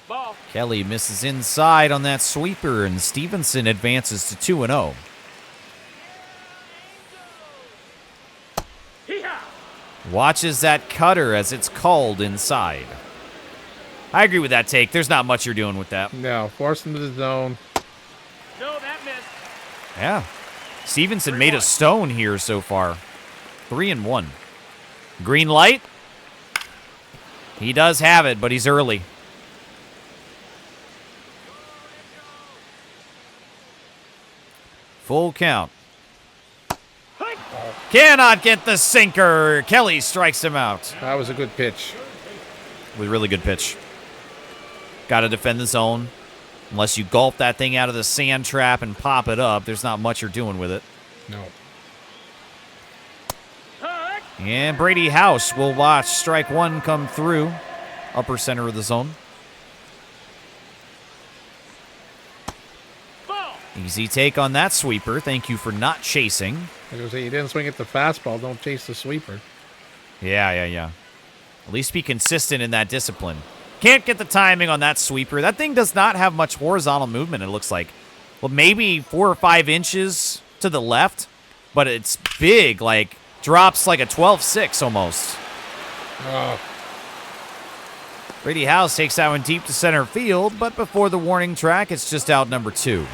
Ball. Kelly misses inside on that sweeper, and Stevenson advances to 2-0. Yeehaw! Watches that cutter as it's called inside. I agree with that take. There's not much you're doing with that. No, force him to the zone. No, that missed. Yeah. Stevenson made a stone here so far. 3-1. Green light. He does have it, but he's early. Full count. Cannot get the sinker. Kelly strikes him out. That was a good pitch. With a really good pitch. Got to defend the zone. Unless you gulp that thing out of the sand trap and pop it up, there's not much you're doing with it. No. And Brady House will watch strike 1 come through. Upper center of the zone. Ball. Easy take on that sweeper. Thank you for not chasing. I was going to say, you didn't swing at the fastball. Don't chase the sweeper. Yeah. At least be consistent in that discipline. Can't get the timing on that sweeper. That thing does not have much horizontal movement, it looks like. Well, maybe 4 or 5 inches to the left, but it's big, like drops like a 12-6 almost. Oh. Brady House takes that one deep to center field, but before the warning track, it's just out number 2.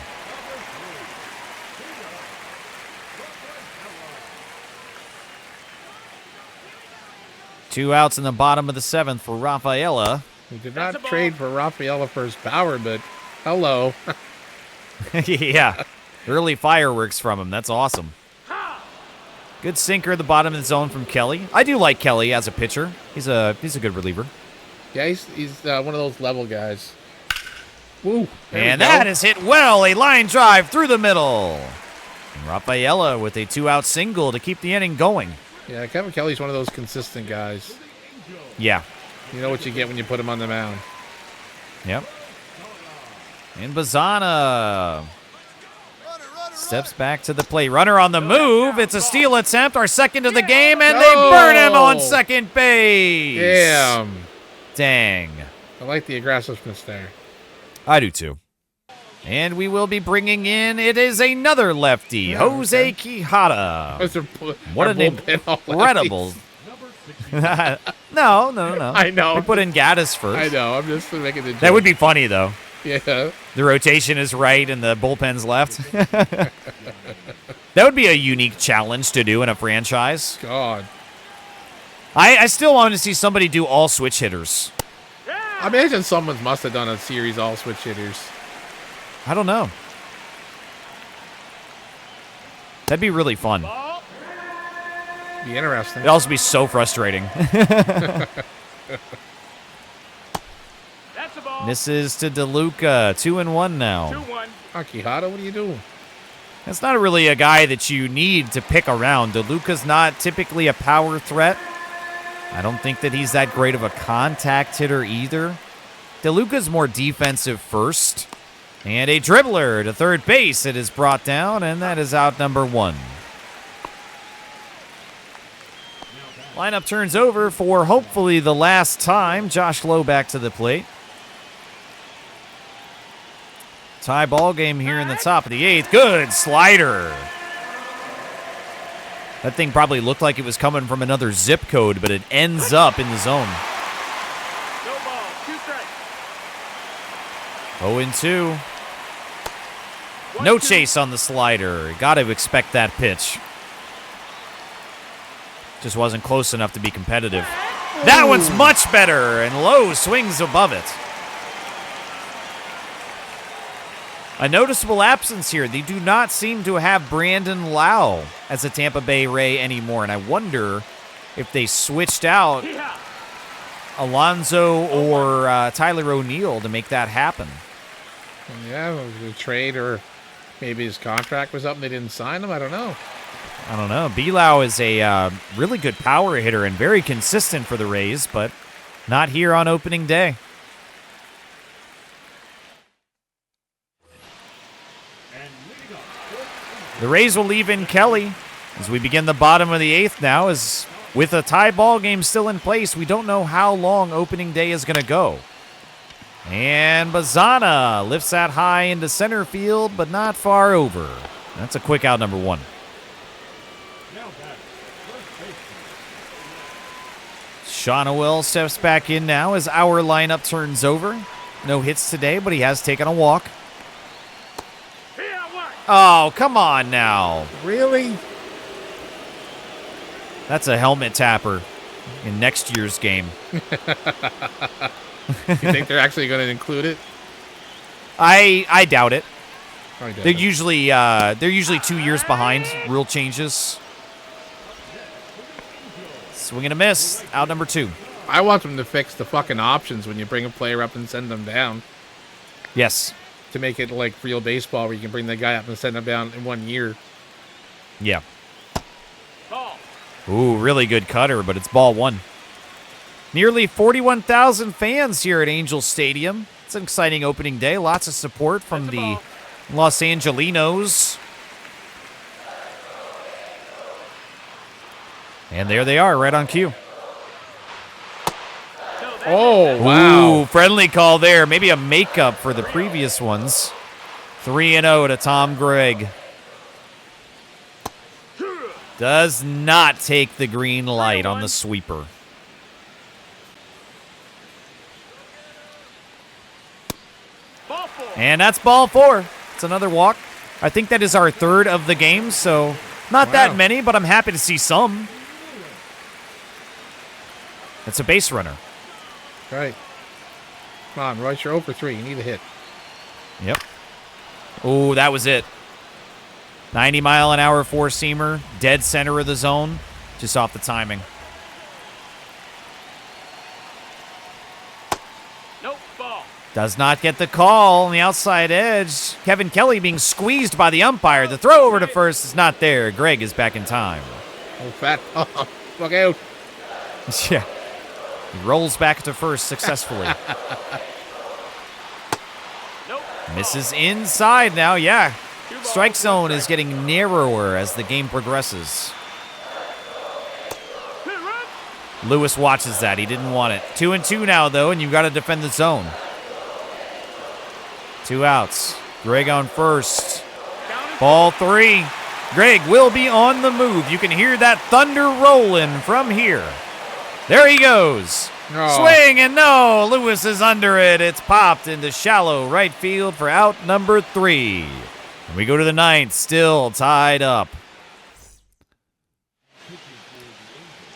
Two outs in the bottom of the 7th for Rafaela. We did not trade for Rafaela for his power, but hello. Yeah. Early fireworks from him. That's awesome. Good sinker at the bottom of the zone from Kelly. I do like Kelly as a pitcher. He's a good reliever. Yeah, he's one of those level guys. Woo. And that is hit well. A line drive through the middle. And Rafaela with a 2-out single to keep the inning going. Yeah, Kevin Kelly's one of those consistent guys. Yeah. You know what you get when you put him on the mound. Yep. And Bazana steps back to the plate. Runner on the move. It's a steal attempt, our second of the game, and they burn him on second base. Damn. Dang. I like the aggressiveness there. I do too. And we will be bringing in, it is another lefty, Jose Quijada. What an incredible. No. I know. We put in Gaddis first. I know. I'm just making the joke. That would be funny, though. Yeah. The rotation is right and the bullpen's left. That would be a unique challenge to do in a franchise. God. I still want to see somebody do all switch hitters. I imagine someone must have done a series all switch hitters. I don't know. That'd be really fun. Be interesting. It'd also be so frustrating. That's a ball. Misses to DeLuca. 2-1 now. 2-1. Quijada, what are you doing? That's not really a guy that you need to pick around. DeLuca's not typically a power threat. I don't think that he's that great of a contact hitter either. DeLuca's more defensive first. And a dribbler to third base. It is brought down, and that is out number 1. Lineup turns over for hopefully the last time. Josh Lowe back to the plate. Tie ball game here in the top of the 8th. Good slider. That thing probably looked like it was coming from another zip code, but it ends up in the zone. No ball. 2 strikes. 0-2. No chase on the slider. Got to expect that pitch. Just wasn't close enough to be competitive. That one's much better, and Lowe swings above it. A noticeable absence here. They do not seem to have Brandon Lau as a Tampa Bay Ray anymore, and I wonder if they switched out Alonso or Tyler O'Neill to make that happen. Yeah, it was a trade, or maybe his contract was up and they didn't sign him. I don't know. Belau is a really good power hitter and very consistent for the Rays, but not here on opening day. The Rays will leave in Kelly as we begin the bottom of the 8th now. As with a tie ball game still in place, we don't know how long opening day is going to go. And Bazana lifts that high into center field, but not far over. That's a quick out number 1. Shawnoel steps back in now as our lineup turns over. No hits today, but he has taken a walk. Oh, come on now. Really? That's a helmet tapper in next year's game. You think they're actually going to include it? I doubt it. I doubt They're it. usually 2 years behind rule changes. Swing and a miss. Out number 2. I want them to fix the fucking options when you bring a player up and send them down. Yes. To make it like real baseball where you can bring the guy up and send him down in 1 year. Yeah. Ball. Ooh, really good cutter, but it's ball 1. Nearly 41,000 fans here at Angel Stadium. It's an exciting opening day. Lots of support from the Los Angelinos. And there they are, right on cue. Oh, wow. Ooh, friendly call there. Maybe a makeup for the previous ones. 3-0 to Tom Gregg. Does not take the green light on the sweeper. And that's ball 4. It's another walk. I think that is our 3rd of the game, so not that many, but I'm happy to see some. It's a base runner. Right. Come on, Royce, you're 0 for 3. You need a hit. Yep. Oh, that was it. 90-mile-an-hour four-seamer, dead center of the zone, just off the timing. Nope, ball. Does not get the call on the outside edge. Kevin Kelly being squeezed by the umpire. The throw over to first is not there. Greg is back in time. Oh, fat. Look out. Yeah. He rolls back to first successfully. Nope. Misses inside now, yeah. Strike zone is getting narrower as the game progresses. Lewis watches that. He didn't want it. 2-2 now, though, and you've got to defend the zone. 2 outs. Greg on first. Ball 3. Greg will be on the move. You can hear that thunder rolling from here. There he goes. Oh. Swing, and no, Lewis is under it. It's popped into shallow right field for out number 3. And we go to the 9th, still tied up.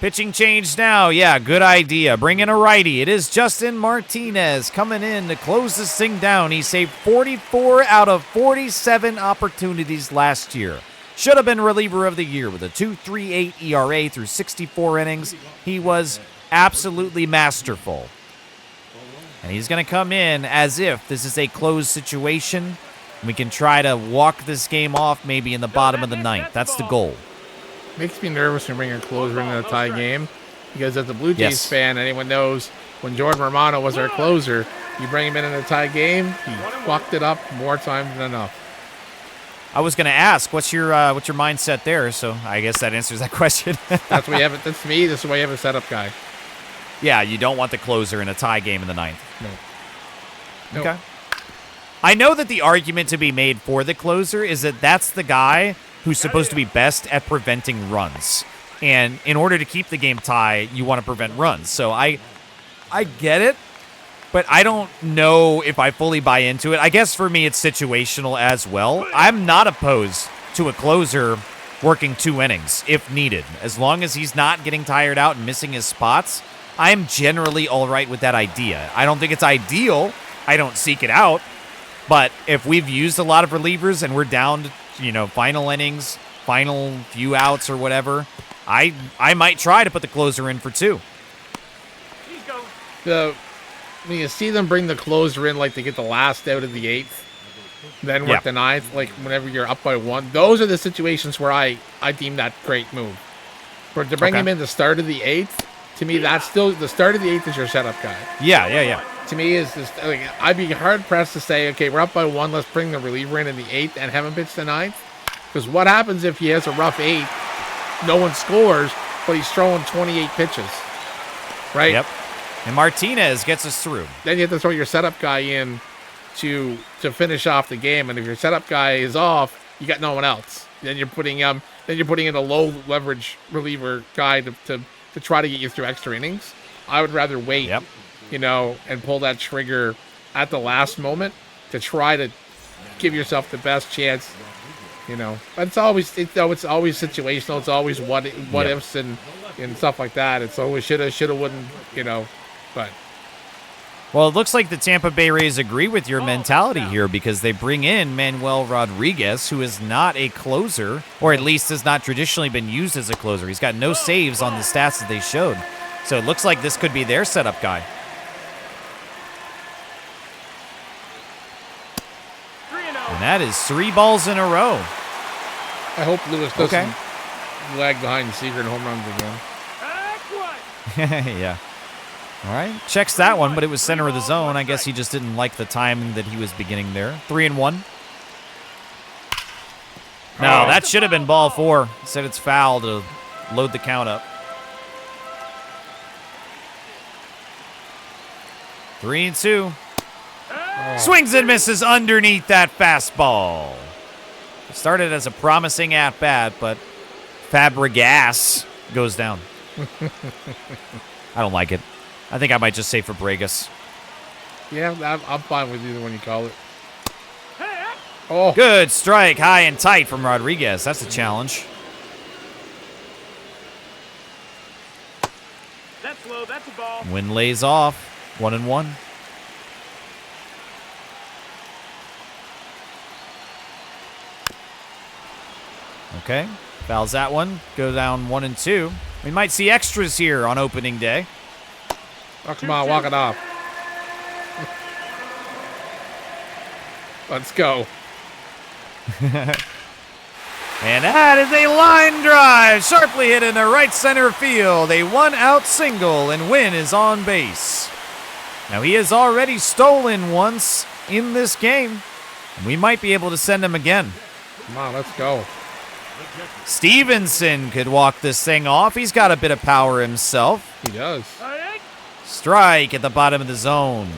Pitching change now. Yeah, good idea. Bring in a righty. It is Justin Martinez coming in to close this thing down. He saved 44 out of 47 opportunities last year. Should have been reliever of the year with a 2.38 ERA through 64 innings. He was absolutely masterful. And he's going to come in as if this is a closed situation. We can try to walk this game off maybe in the bottom of the 9th. That's the goal. Makes me nervous when you bring a closer into a tie game, because as a Blue Jays fan, anyone knows when Jordan Romano was our closer, You bring him in a tie game, he fucked it up more times than enough. I was going to ask, what's your mindset there? So I guess that answers that question. That's why you have it. That's me. This is why you have a setup guy. Yeah, you don't want the closer in a tie game in the ninth. No. Okay. I know that the argument to be made for the closer is that that's the guy who's supposed to be best at preventing runs. And in order to keep the game tie, you want to prevent runs. So I get it, but I don't know if I fully buy into it. I guess for me it's situational as well. I'm not opposed to a closer working 2 innings if needed. As long as he's not getting tired out and missing his spots, I'm generally all right with that idea. I don't think it's ideal. I don't seek it out. But if we've used a lot of relievers and we're down to, final innings, final few outs or whatever, I might try to put the closer in for 2. When you see them bring the closer in, like they get the last out of the 8th, then work the 9th, like whenever you're up by 1, those are the situations where I deem that great move. But to bring him in the start of the 8th, to me, that's still the start of the 8th is your setup guy. Yeah. To me, is this, like, I'd be hard pressed to say, okay, we're up by 1, let's bring the reliever in the 8th and have him pitch the 9th. Because what happens if he has a rough 8th, no one scores, but he's throwing 28 pitches, right? Yep. And Martinez gets us through. Then you have to throw your setup guy in to finish off the game, and if your setup guy is off, you got no one else. Then you're putting in a low leverage reliever guy to try to get you through extra innings. I would rather wait, and pull that trigger at the last moment to try to give yourself the best chance. But it's always situational. It's always what ifs and stuff like that. It's always shoulda, wouldn't, but. Well, it looks like the Tampa Bay Rays agree with your mentality here because they bring in Manuel Rodriguez, who is not a closer, or at least has not traditionally been used as a closer. He's got no saves on the stats that they showed. So it looks like this could be their setup guy. And that is 3 balls in a row. I hope Lewis doesn't lag behind Seager and home runs again. Yeah. All right. Checks that one, but it was center of the zone. I guess he just didn't like the time that he was beginning there. 3-1. No, that should have been ball 4. Said it's foul to load the count up. 3-2. Swings and misses underneath that fastball. It started as a promising at-bat, but Fabregas goes down. I don't like it. I think I might just say Fabregas. Yeah, I'm fine with either one you call it. Oh, good strike, high and tight from Rodriguez. That's a challenge. That's low. That's a ball. Wind lays off. 1-1. Okay, fouls that one. Go down 1-2. We might see extras here on opening day. Oh, come on, walk it off. Let's go. And that is a line drive, sharply hit into right center field. A 1-out single, and Wynn is on base. Now, he has already stolen once in this game. And we might be able to send him again. Come on, let's go. Stevenson could walk this thing off. He's got a bit of power himself. He does. Strike at the bottom of the zone.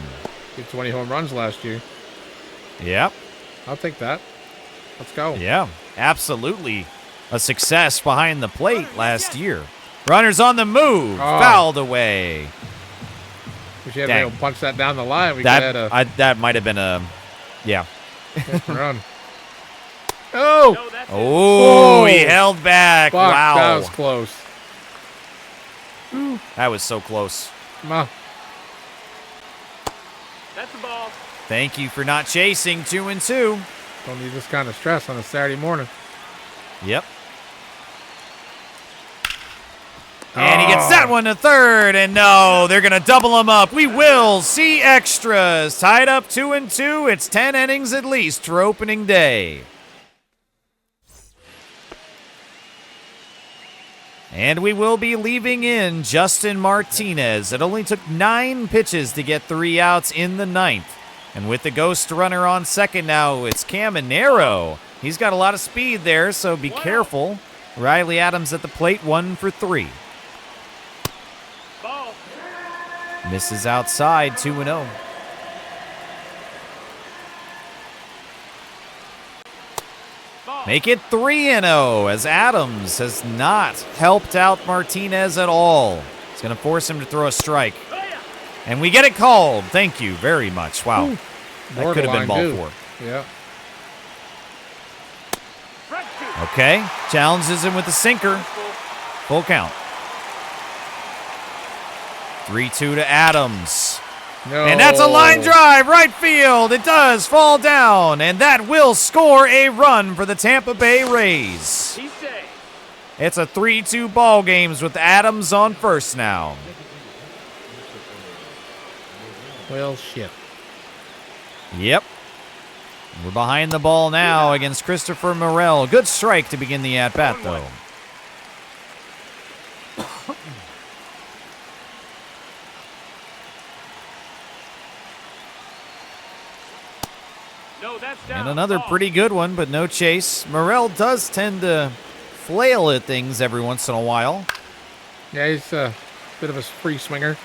He had 20 home runs last year. Yep. I'll take that. Let's go. Yeah, absolutely. A success behind the plate last year. Runners on the move. Fouled away. We should have been able to punch that down the line. We that might have been a, yeah. Run. Oh! Oh, he held back. Fuck, wow. That was close. That was so close. Come on. That's the ball. Thank you for not chasing. 2-2. Don't need this kind of stress on a Saturday morning. Yep. And he gets that one to third. And no, they're going to double him up. We will see extras. Tied up 2-2. It's 10 innings at least for opening day. And we will be leaving in Justin Martinez. It only took 9 pitches to get 3 outs in the 9th. And with the ghost runner on second now, it's Caminero. He's got a lot of speed there, so be careful. Riley Adams at the plate, 1 for 3. Ball. Misses outside, 2-0. Make it 3-0 as Adams has not helped out Martinez at all. It's going to force him to throw a strike. And we get it called. Thank you very much. Wow. Ooh, that could have been ball borderline, 4. Yeah. Okay. Challenges him with the sinker. Full count. 3-2 to Adams. No. And that's a line drive, right field. It does fall down, and that will score a run for the Tampa Bay Rays. He say. It's a 3-2 ball games with Adams on first now. Well, shit. Yep. We're behind the ball now against Christopher Morel. Good strike to begin the at-bat, though. No, that's down. And another Ball. pretty good one, but no chase. Morel does tend to flail at things every once in a while. Yeah, he's a bit of a free swinger.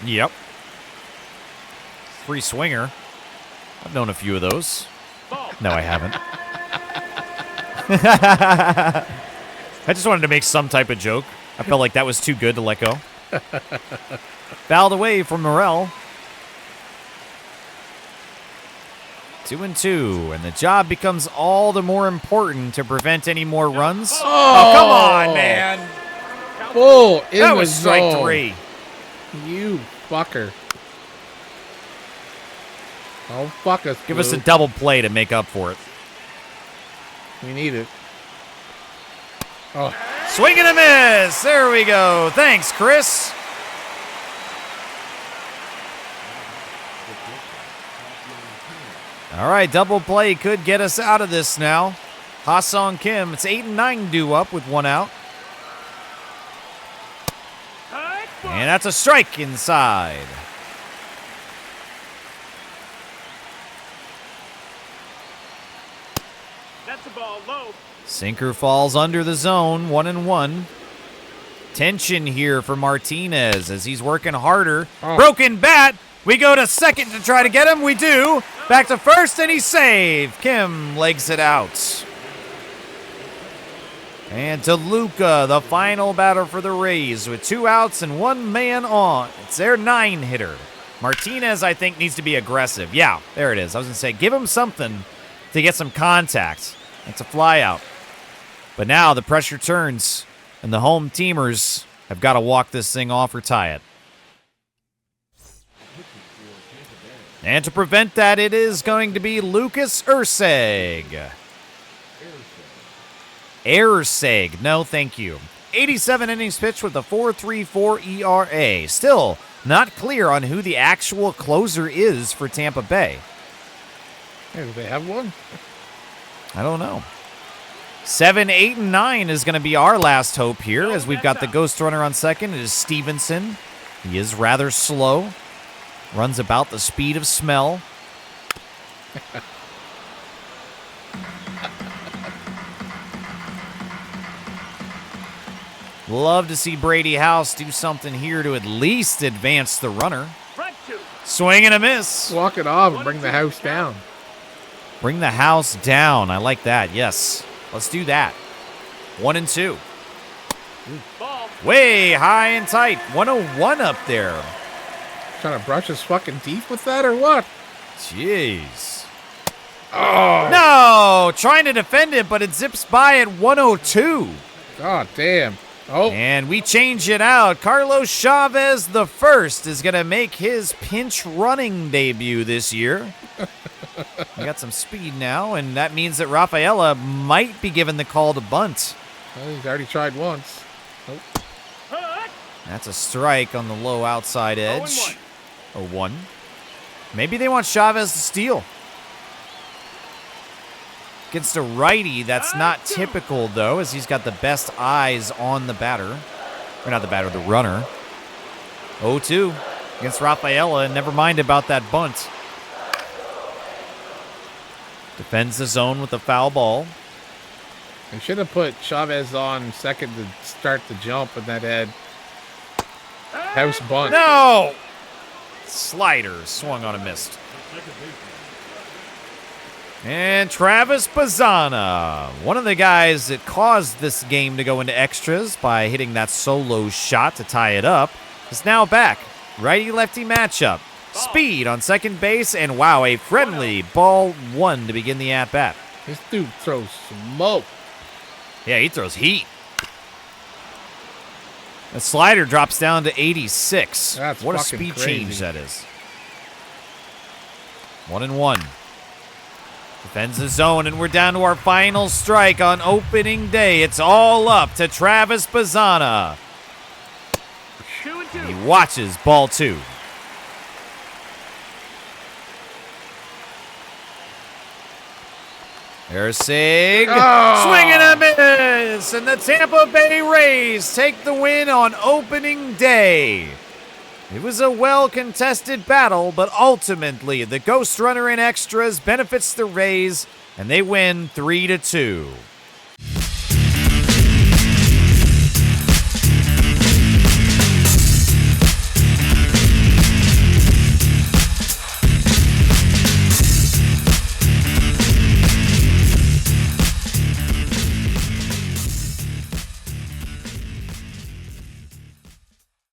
Yep. Free swinger. I've known a few of those. Ball. No, I haven't. I just wanted to make some type of joke. I felt like that was too good to let go. Fouled away from Morel. 2-2, and the job becomes all the more important to prevent any more runs. Oh, come on, man. Oh, in That the was strike zone. 3. You fucker. Oh, fuck us. Give us a Blue. double play to make up for it. We need it. Oh, Swing and a miss. There we go. Thanks, Chris. All right, double play could get us out of this now. Ha-Sung Kim, it's 8-9 due up with 1 out. And that's a strike inside. That's a ball low. Sinker falls under the zone, 1-1. Tension here for Martinez as he's working harder. Oh. Broken bat. We go to second to try to get him. We do. Back to first, and he's saved. Kim legs it out. And to Luca, the final batter for the Rays with 2 outs and 1 man on. It's their 9-hitter. Martinez, I think, needs to be aggressive. Yeah, there it is. I was going to say, give him something to get some contact. It's a fly out. But now the pressure turns, and the home teamers have got to walk this thing off or tie it. And to prevent that, it is going to be Lucas Erceg. Erceg, no thank you. 87 innings pitched with a 4.34 ERA. Still not clear on who the actual closer is for Tampa Bay. hey, do they have one? I don't know. 7, 8, and 9 is going to be our last hope here as we've got the ghost runner on second. It is Stevenson. He is rather slow. Runs about the speed of smell. Love to see Brady House do something here to at least advance the runner. Front 2. Swing and a miss. Walk it off and bring the house down. Bring the house down. I like that. Yes. Let's do that. 1-2. Ball. Way high and tight. 101 up there. Trying to brush his fucking teeth with that or what? Jeez. Oh, No! Trying to defend it, but it zips by at 102. god damn. Oh, And we change it out. Carlos Chavez the first is going to make his pinch running debut this year. We got some speed now, and that means that Rafaela might be given the call to bunt. well, he's already tried once. Hut. That's a strike on the low outside edge. 0-1. 0-1. Maybe they want Chavez to steal. Against a righty, that's not typical, though, as he's got the best eyes on the batter. Or not the batter, the runner. 0-2 against Rafaela, and never mind about that bunt. Defends the zone with a foul ball. I should have put Chavez on second to start the jump, and that had house bunt. No! Slider swung on a missed. And Travis Bazzana, one of the guys that caused this game to go into extras by hitting that solo shot to tie it up, is now back. Righty-lefty matchup. Speed on second base, and wow, a friendly ball one to begin the at-bat. This dude throws smoke. Yeah, he throws heat. The slider drops down to 86. That's what a fucking speed crazy. change that is. 1-1. Defends the zone, and we're down to our final strike on opening day. It's all up to Travis Bazzana. 2-2. He watches ball two. Ersig, swing and a miss, and the Tampa Bay Rays take the win on opening day. It was a well-contested battle, but ultimately the Ghost Runner in extras benefits the Rays, and they win 3-2.